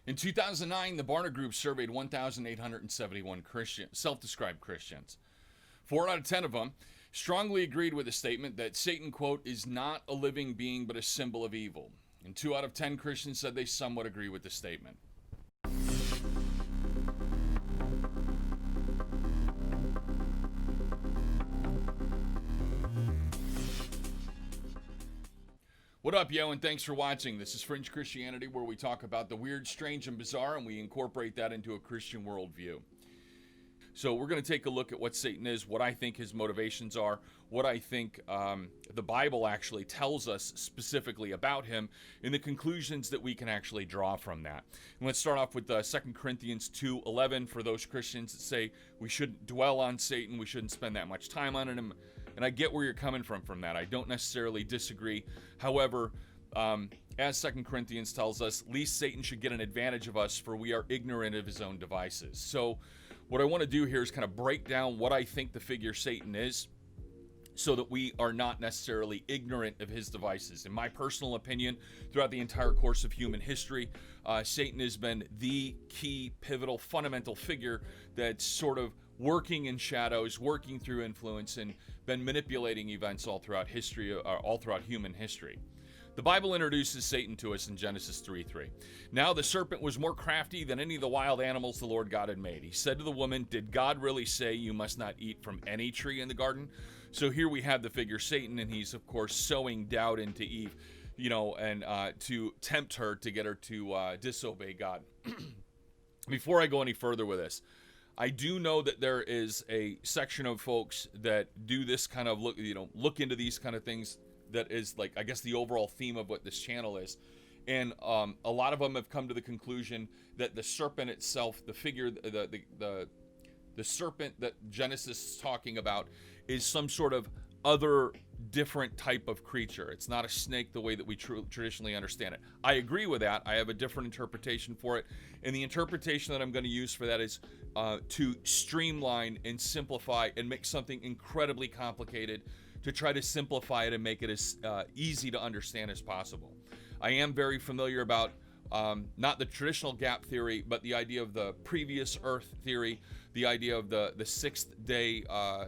In 2009, the Barna Group surveyed 1,871 self-described Christians. 4 out of 10 of them strongly agreed with the statement that Satan, quote, is not a living being but a symbol of evil. And 2 out of 10 Christians said they somewhat agree with the statement. What up, yo, and thanks for watching. This is Fringe Christianity, where we talk about the weird, strange, and bizarre, and we incorporate that into a Christian worldview. So we're going to take a look at what Satan is, what I think his motivations are, what I think the Bible actually tells us specifically about him, and the conclusions that we can actually draw from that. And let's start off with 2 Corinthians 2:11 for those Christians that say we shouldn't dwell on Satan, we shouldn't spend that much time on him. And I get where you're coming from that. I don't necessarily disagree. However, as 2 Corinthians tells us, least Satan should get an advantage of us, for we are ignorant of his own devices. So what I want to do here is kind of break down what I think the figure Satan is, so that we are not necessarily ignorant of his devices. In my personal opinion, throughout the entire course of human history, Satan has been the key, pivotal, fundamental figure that's sort of working in shadows, working through influence, and been manipulating events all throughout history, all throughout human history. The Bible introduces Satan to us in Genesis 3:3. Now the serpent was more crafty than any of the wild animals the Lord God had made. He said to the woman, "Did God really say you must not eat from any tree in the garden?" So here we have the figure Satan, and he's of course sowing doubt into Eve, and to tempt her, to get her to disobey God. Before I go any further with this, I do know that there is a section of folks that do this kind of look into these kind of things. That is, like, I guess, the overall theme of what this channel is. And a lot of them have come to the conclusion that the serpent itself, the figure, the serpent that Genesis is talking about, is some sort of other different type of creature. It's not a snake the way that we traditionally understand it. I agree with that. I have a different interpretation for it. And the interpretation that I'm going to use for that is to streamline and simplify and make something incredibly complicated, to try to simplify it and make it as easy to understand as possible. I am very familiar about not the traditional gap theory, but the idea of the previous Earth theory, the idea of the sixth day,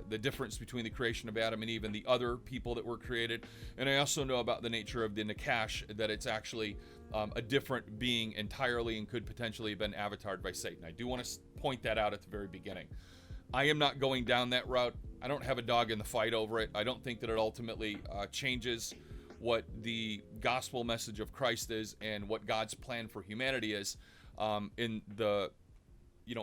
the difference between the creation of Adam and Eve and the other people that were created. And I also know about the nature of the Nakash, that it's actually a different being entirely and could potentially have been avatared by Satan. I do want to point that out at the very beginning. I am not going down that route. I don't have a dog in the fight over it. I don't think that it ultimately changes what the gospel message of Christ is and what God's plan for humanity is in the,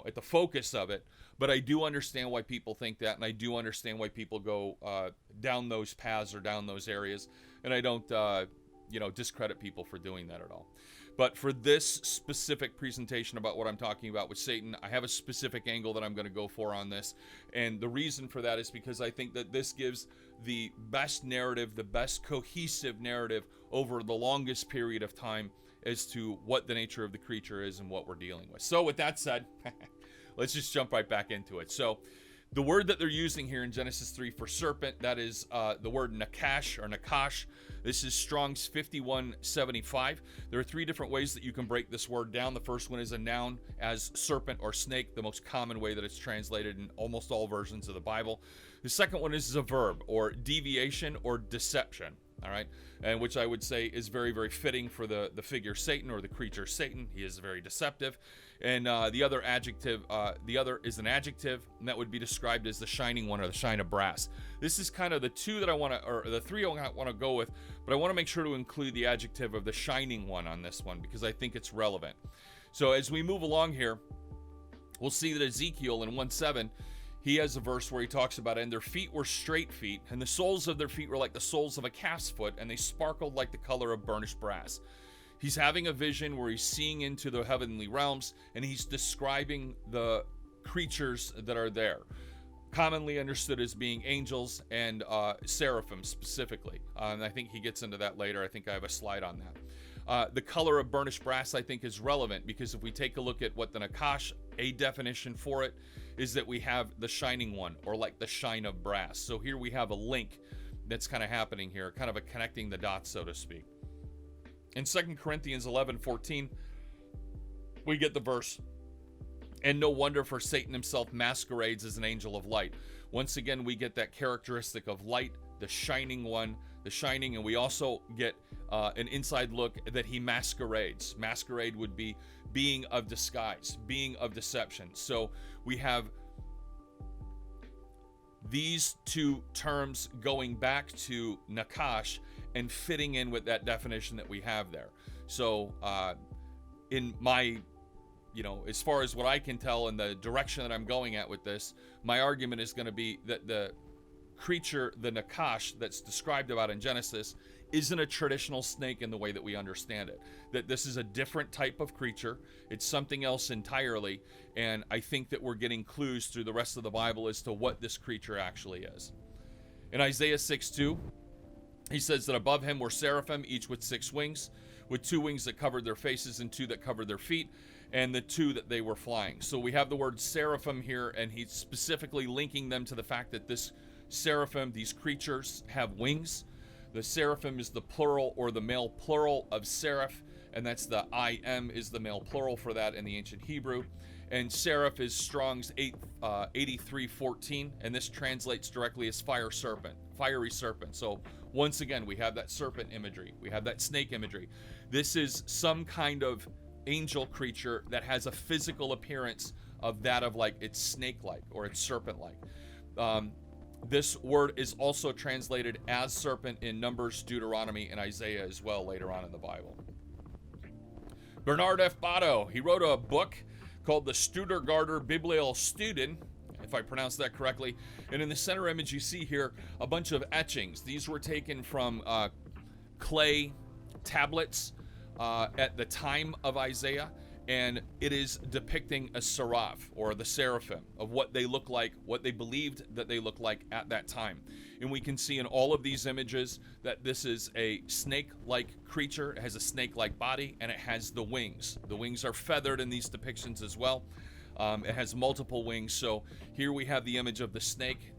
at the focus of it. But I do understand why people think that, and I do understand why people go down those paths or down those areas. And I don't, discredit people for doing that at all. But for this specific presentation about what I'm talking about with Satan, I have a specific angle that I'm going to go for on this. And the reason for that is because I think that this gives the best narrative, the best cohesive narrative over the longest period of time as to what the nature of the creature is and what we're dealing with. So with that said, let's just jump right back into it. So the word that they're using here in Genesis 3 for serpent, that is the word Nakash or Nakash. This is Strong's 5175. There are 3 different ways that you can break this word down. The first one is a noun as serpent or snake, the most common way that it's translated in almost all versions of the Bible. The second one is a verb, or deviation or deception. All right, and which I would say is very, very fitting for the figure Satan, or the creature Satan. He is very deceptive. And the other is an adjective, and that would be described as the shining one, or the shine of brass. This is kind of the 2 that I want to, or the 3 I want to go with, but I want to make sure to include the adjective of the shining one on this one, because I think it's relevant. So as we move along here, we'll see that Ezekiel in 1:7, he has a verse where he talks about it, and their feet were straight feet, and the soles of their feet were like the soles of a calf's foot, and they sparkled like the color of burnished brass. He's having a vision where he's seeing into the heavenly realms, and he's describing the creatures that are there, commonly understood as being angels and seraphim specifically. And I think he gets into that later. I think I have a slide on that. The color of burnished brass, I think, is relevant, because if we take a look at what the Nakash, a definition for it is that we have the shining one, or like the shine of brass. So here we have a link that's kind of happening here, kind of a connecting the dots, so to speak. In 2 Corinthians 11:14, we get the verse, and no wonder, for Satan himself masquerades as an angel of light. Once again, we get that characteristic of light, the shining one, the shining, and we also get an inside look that he masquerades. Masquerade would be being of disguise, being of deception. So we have these two terms going back to Nakash and fitting in with that definition that we have there. So in my, as far as what I can tell and the direction that I'm going at with this, my argument is going to be that the creature, the Nakash, that's described about in Genesis isn't a traditional snake in the way that we understand it. That this is a different type of creature. It's something else entirely. And I think that we're getting clues through the rest of the Bible as to what this creature actually is. In Isaiah 6:2, he says that above him were seraphim, each with 6 wings, with 2 wings that covered their faces and 2 that covered their feet, and the 2 that they were flying. So we have the word seraphim here, and he's specifically linking them to the fact that this seraphim, these creatures, have wings. The seraphim is the plural or the male plural of seraph, and that's the I am is the male plural for that in the ancient Hebrew. And seraph is Strong's 83:14, and this translates directly as fiery serpent. So once again, we have that serpent imagery. We have that snake imagery. This is some kind of angel creature that has a physical appearance of that of like it's snake-like or it's serpent-like. This word is also translated as serpent in Numbers, Deuteronomy, and Isaiah as well later on in the Bible. Bernard F. Botto, he wrote a book called the Stuttgarter Bibelstudien, if I pronounced that correctly. And in the center image you see here a bunch of etchings. These were taken from clay tablets at the time of Isaiah, and it is depicting a seraph, or the seraphim, of what they look like, what they believed that they looked like at that time. And we can see in all of these images that this is a snake-like creature. It has a snake-like body, and it has the wings. The wings are feathered in these depictions as well. It has multiple wings. So here we have the image of the snake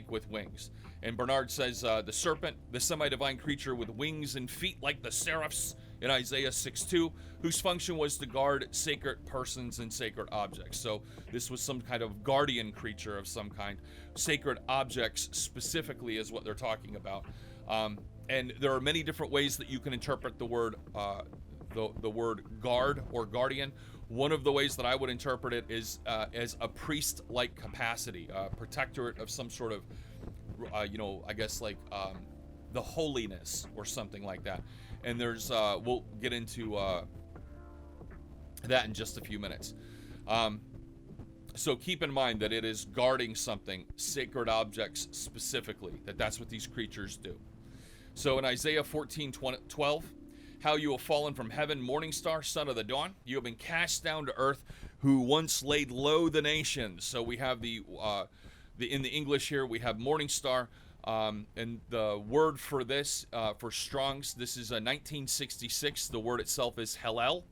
with wings. And Bernard says the serpent, the semi-divine creature with wings and feet like the seraphs in Isaiah 6:2, whose function was to guard sacred persons and sacred objects. So this was some kind of guardian creature of some kind. Sacred objects specifically is what they're talking about. And there are many different ways that you can interpret the word guard or guardian. One of the ways that I would interpret it is as a priest-like capacity, a protectorate of some sort of, I guess like the holiness or something like that. And there's, we'll get into that in just a few minutes. So keep in mind that it is guarding something, sacred objects specifically, that's what these creatures do. So in Isaiah 14:12, how you have fallen from heaven, morning star, son of the dawn. You have been cast down to earth, who once laid low the nations. So we have the in the English here, we have morning star. And the word for this, for Strong's, this is a 1966. The word itself is Hallel.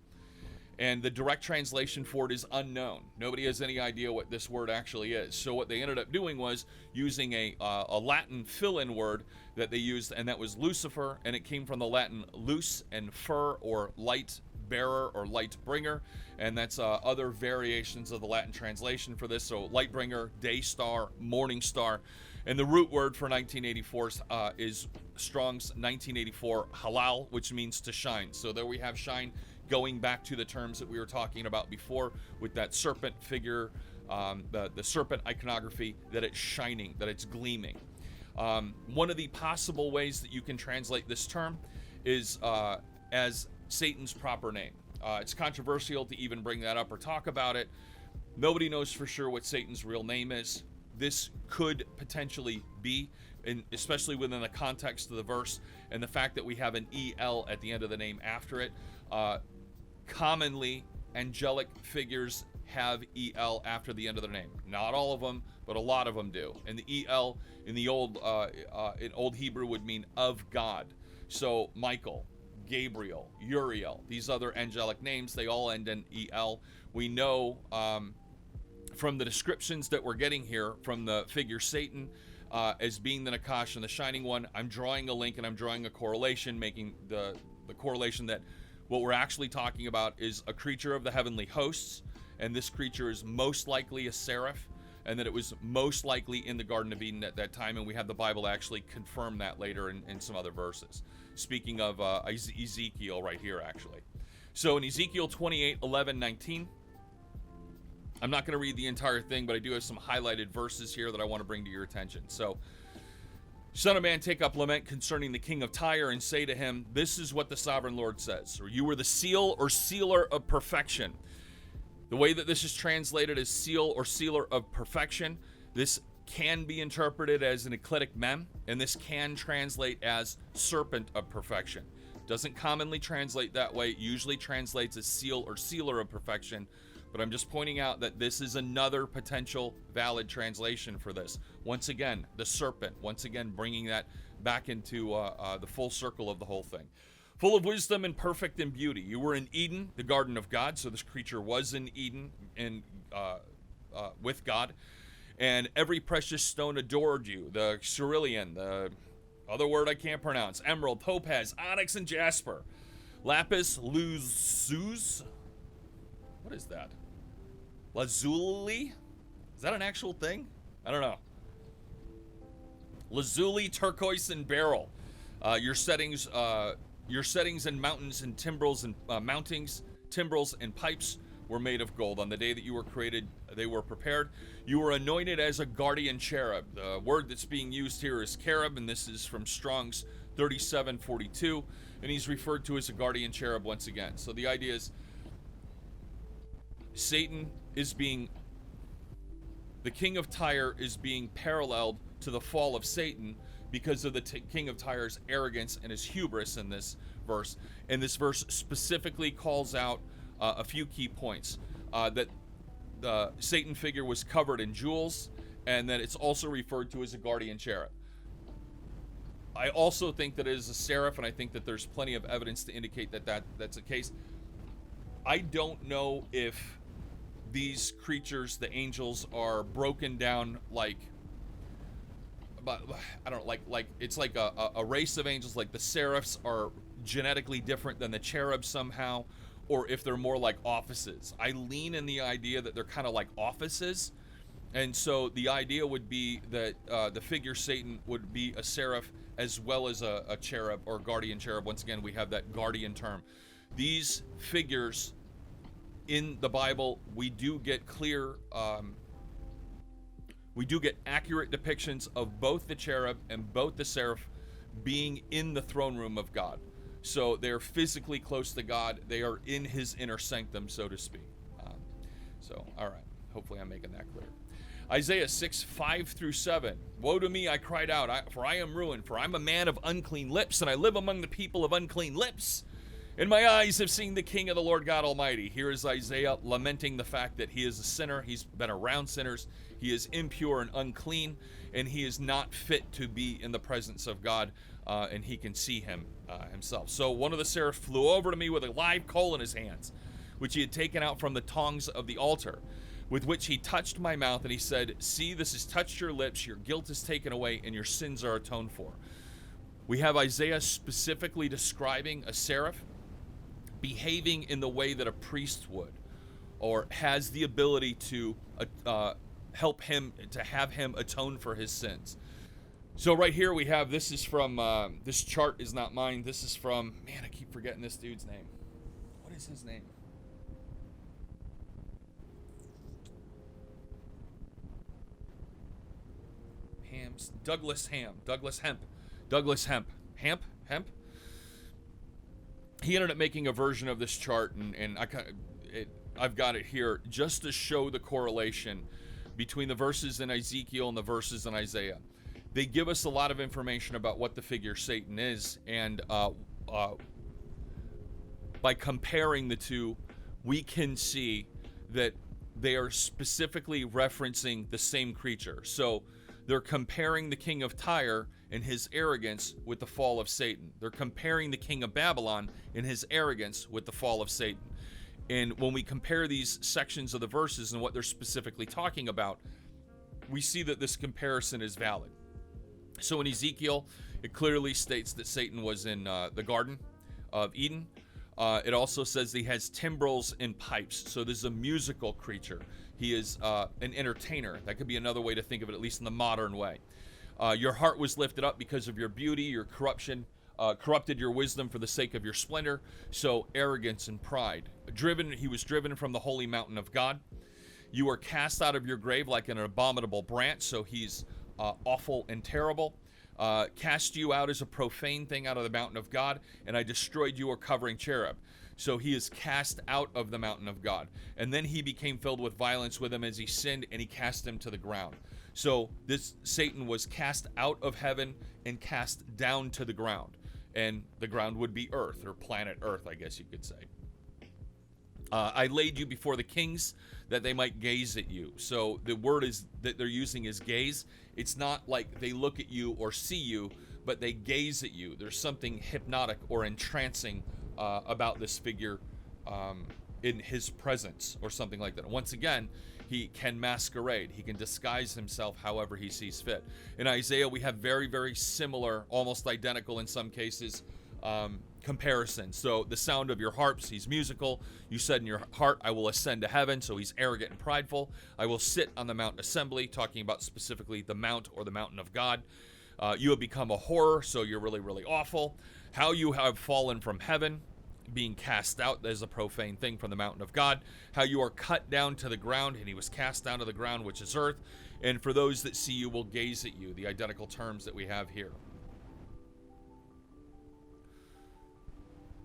And the direct translation for it is unknown. Nobody has any idea what this word actually is. So what they ended up doing was using a Latin fill-in word that they used, and that was Lucifer, and it came from the Latin lus and fur, or light bearer or light bringer, and that's other variations of the Latin translation for this. So light bringer, day star, morning star. And the root word for 1984 is Strong's 1984 halal, which means to shine. So there we have shine, going back to the terms that we were talking about before with that serpent figure, the serpent iconography, that it's shining, that it's gleaming. One of the possible ways that you can translate this term is as Satan's proper name. It's controversial to even bring that up or talk about it. Nobody knows for sure what Satan's real name is. This could potentially be, especially within the context of the verse and the fact that we have an EL at the end of the name after it. Commonly, angelic figures have EL after the end of their name. Not all of them, but a lot of them do. And the EL in the old Hebrew would mean of God. So Michael, Gabriel, Uriel, these other angelic names, they all end in EL. We know from the descriptions that we're getting here from the figure Satan as being the Nakash and the Shining One, I'm drawing a link and I'm drawing a correlation, making the correlation that What we're actually talking about is a creature of the heavenly hosts, and this creature is most likely a seraph, and that it was most likely in the Garden of Eden at that time, and we have the Bible actually confirm that later in some other verses. Speaking of Ezekiel right here, actually. So in Ezekiel 28, 11, 19, I'm not going to read the entire thing, but I do have some highlighted verses here that I want to bring to your attention. So, Son of man, take up lament concerning the king of Tyre and say to him, this is what the sovereign Lord says. Or you were the seal or sealer of perfection. The way that this is translated as seal or sealer of perfection, this can be interpreted as an eclectic mem, and this can translate as serpent of perfection. Doesn't commonly translate that way. It usually translates as seal or sealer of perfection. But I'm just pointing out that this is another potential valid translation for this. Once again, the serpent. Once again, bringing that back into the full circle of the whole thing. Full of wisdom and perfect in beauty. You were in Eden, the garden of God. So this creature was in Eden and with God. And every precious stone adored you. The cerulean, the other word I can't pronounce. Emerald, topaz, onyx, and jasper. Lapis lazuli. What is that? Lazuli? Is that an actual thing? I don't know. Lazuli, turquoise, and beryl. Your settings and mountains and timbrels and mountings, timbrels and pipes were made of gold. On the day that you were created, they were prepared. You were anointed as a guardian cherub. The word that's being used here is cherub, and this is from Strong's 3742, and he's referred to as a guardian cherub once again. So the idea is Satan is being, the king of Tyre is being paralleled to the fall of Satan because of the king of Tyre's arrogance and his hubris in this verse. And this verse specifically calls out a few key points. That the Satan figure was covered in jewels, and that it's also referred to as a guardian cherub. I also think that it is a seraph, and I think that there's plenty of evidence to indicate that that's the case. I don't know if these creatures, the angels, are broken down like, but I don't know, like it's like a race of angels, like the seraphs are genetically different than the cherubs somehow, or if they're more like offices. I lean in the idea that they're kind of like offices, and so the idea would be that the figure Satan would be a seraph as well as a cherub or guardian cherub. Once again, we have that guardian term. These figures in the Bible, we do get clear, we do get accurate depictions of both the cherub and both the seraph being in the throne room of God. So they're physically close to God. They are in his inner sanctum, so to speak. All right. Hopefully I'm making that clear. Isaiah 6, 5 through 7. Woe to me, I cried out, for I am ruined, for I'm a man of unclean lips, and I live among the people of unclean lips. And my eyes have seen the King of the Lord God Almighty. Here is Isaiah lamenting the fact that he is a sinner. He's been around sinners. He is impure and unclean, and he is not fit to be in the presence of God, and he can see him himself. So one of the seraphs flew over to me with a live coal in his hands, which he had taken out from the tongs of the altar, with which he touched my mouth, and he said, see, this has touched your lips, your guilt is taken away, and your sins are atoned for. We have Isaiah specifically describing a seraph behaving in the way that a priest would, or has the ability to help him, to have him atone for his sins. So right here we have, this is from, this chart is not mine, this is from, man, I keep forgetting this dude's name. What is his name? Douglas Hemp. He ended up making a version of this chart, and I've got it here just to show the correlation between the verses in Ezekiel and the verses in Isaiah. They give us a lot of information about what the figure Satan is, and by comparing the two, we can see that they are specifically referencing the same creature. So they're comparing the king of Tyre and his arrogance with the fall of Satan. They're comparing the king of Babylon and his arrogance with the fall of Satan. And when we compare these sections of the verses and what they're specifically talking about, we see that this comparison is valid. So in Ezekiel, it clearly states that Satan was in the Garden of Eden. It also says he has timbrels and pipes. So this is a musical creature. He is an entertainer. That could be another way to think of it, at least in the modern way. Your heart was lifted up because of your beauty. Your corruption corrupted your wisdom for the sake of your splendor. So arrogance and pride. He was driven from the holy mountain of God. You were cast out of your grave like an abominable branch. So he's awful and terrible. Cast you out as a profane thing out of the mountain of God, and I destroyed your covering cherub. So he is cast out of the mountain of God. And then he became filled with violence with him as he sinned, and he cast him to the ground. So this Satan was cast out of heaven and cast down to the ground. And the ground would be earth, or planet earth, I guess you could say. I laid you before the kings that they might gaze at you. So the word is that they're using is gaze. It's not like they look at you or see you, but they gaze at you. There's something hypnotic or entrancing about this figure in his presence or something like that. Once again, he can masquerade. He can disguise himself however he sees fit. In Isaiah, we have very, very similar, almost identical in some cases, comparison. So the sound of your harps, he's musical. You said in your heart, I will ascend to heaven. So he's arrogant and prideful. I will sit on the Mount Assembly, talking about specifically the mount or the mountain of God. You have become a horror, so you're really, really awful. How you have fallen from heaven, being cast out as a profane thing from the mountain of God. How you are cut down to the ground, and he was cast down to the ground, which is earth. And for those that see you will gaze at you, the identical terms that we have here.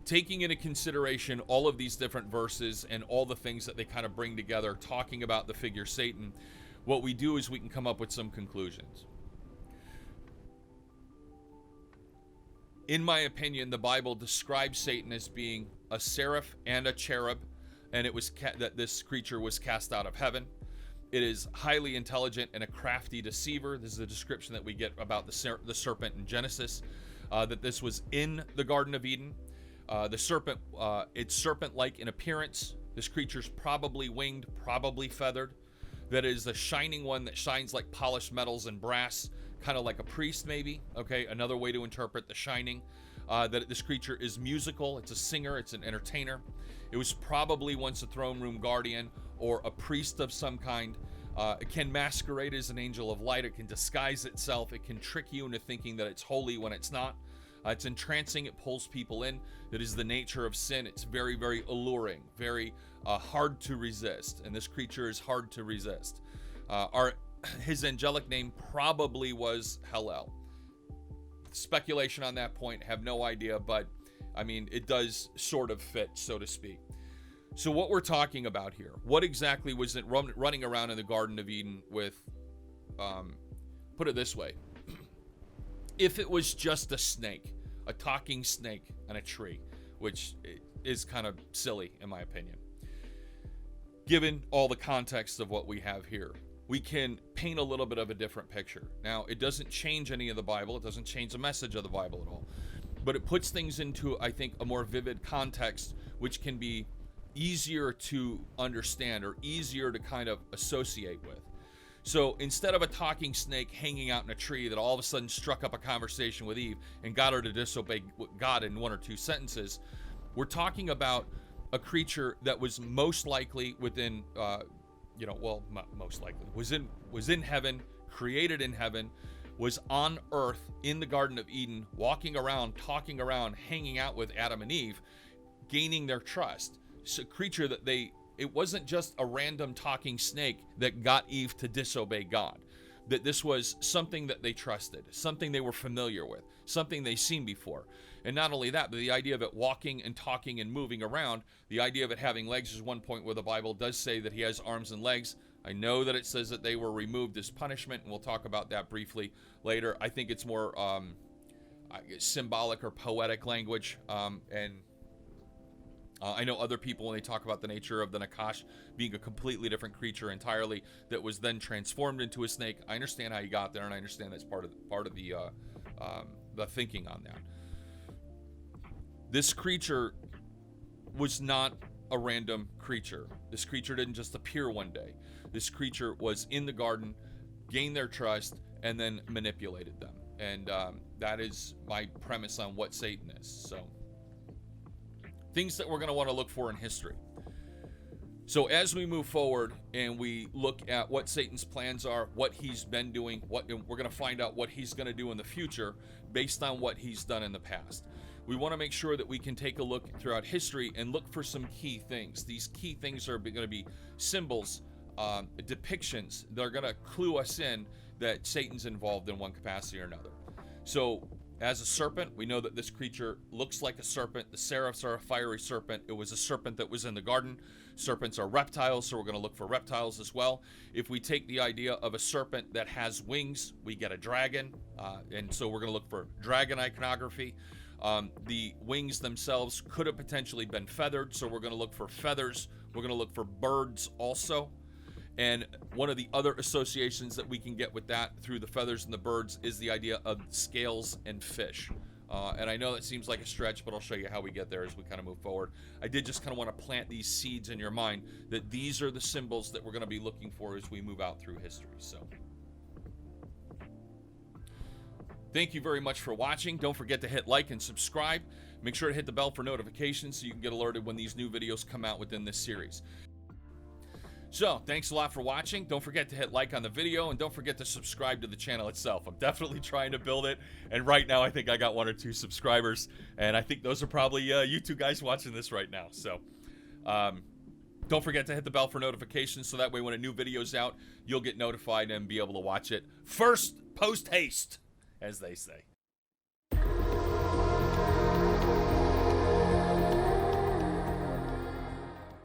Taking into consideration all of these different verses and all the things that they kind of bring together, talking about the figure Satan, what we do is we can come up with some conclusions. In my opinion, the Bible describes Satan as being a seraph and a cherub, and it was that this creature was cast out of heaven. It is highly intelligent and a crafty deceiver. This is a description that we get about the serpent in Genesis, that this was in the Garden of Eden. The serpent, it's serpent-like in appearance. This creature's probably winged, probably feathered. That is a shining one that shines like polished metals and brass, kind of like a priest maybe. Okay, another way to interpret the shining. That this creature is musical. It's a singer. It's an entertainer. It was probably once a throne room guardian or a priest of some kind. It can masquerade as an angel of light. It can disguise itself. It can trick you into thinking that it's holy when it's not. It's entrancing. It pulls people in. That is the nature of sin. It's very, very alluring, very hard to resist. And this creature is hard to resist. His angelic name probably was Hallel. Speculation on that point, have no idea, but I mean, it does sort of fit, so to speak. So what we're talking about here, what exactly was it running around in the Garden of Eden with, put it this way, if it was just a snake, a talking snake on a tree, which is kind of silly in my opinion, given all the context of what we have here, we can paint a little bit of a different picture. Now, it doesn't change any of the Bible. It doesn't change the message of the Bible at all. But it puts things into, I think, a more vivid context, which can be easier to understand or easier to kind of associate with. So instead of a talking snake hanging out in a tree that all of a sudden struck up a conversation with Eve and got her to disobey God in one or two sentences, we're talking about a creature that was most likely within, most likely was in heaven, created in heaven, was on earth in the Garden of Eden, walking around, talking around, hanging out with Adam and Eve, gaining their trust. It's a creature that it wasn't just a random talking snake that got Eve to disobey God. That this was something that they trusted, something they were familiar with, something they've seen before. And not only that, but the idea of it walking and talking and moving around, the idea of it having legs is one point where the Bible does say that he has arms and legs. I know that it says that they were removed as punishment, and we'll talk about that briefly later. I think it's more symbolic or poetic language, I know other people, when they talk about the nature of the Nakash being a completely different creature entirely that was then transformed into a snake. I understand how you got there, and I understand that's part of the thinking on that. This creature was not a random creature. This creature didn't just appear one day. This creature was in the garden, gained their trust, and then manipulated them. And that is my premise on what Satan is. So things that we're going to want to look for in history. So as we move forward and we look at what Satan's plans are, what he's been doing, and we're going to find out what he's going to do in the future based on what he's done in the past. We want to make sure that we can take a look throughout history and look for some key things. These key things are going to be symbols, depictions that are going to clue us in that Satan's involved in one capacity or another. So as a serpent, we know that this creature looks like a serpent. The seraphs are a fiery serpent. It was a serpent that was in the garden. Serpents are reptiles, so we're going to look for reptiles as well. If we take the idea of a serpent that has wings, we get a dragon, and so we're going to look for dragon iconography. The wings themselves could have potentially been feathered, so we're going to look for feathers. We're going to look for birds also. And one of the other associations that we can get with that through the feathers and the birds is the idea of scales and fish. And I know that seems like a stretch, but I'll show you how we get there as we kind of move forward. I did just kind of want to plant these seeds in your mind that these are the symbols that we're going to be looking for as we move out through history. So thank you very much for watching. Don't forget to hit like and subscribe. Make sure to hit the bell for notifications so you can get alerted when these new videos come out within this series. So, thanks a lot for watching. Don't forget to hit like on the video, and don't forget to subscribe to the channel itself. I'm definitely trying to build it, and right now I think I got 1 or 2 subscribers, and I think those are probably you two guys watching this right now. So, don't forget to hit the bell for notifications so that way when a new video's out, you'll get notified and be able to watch it first, post haste, as they say.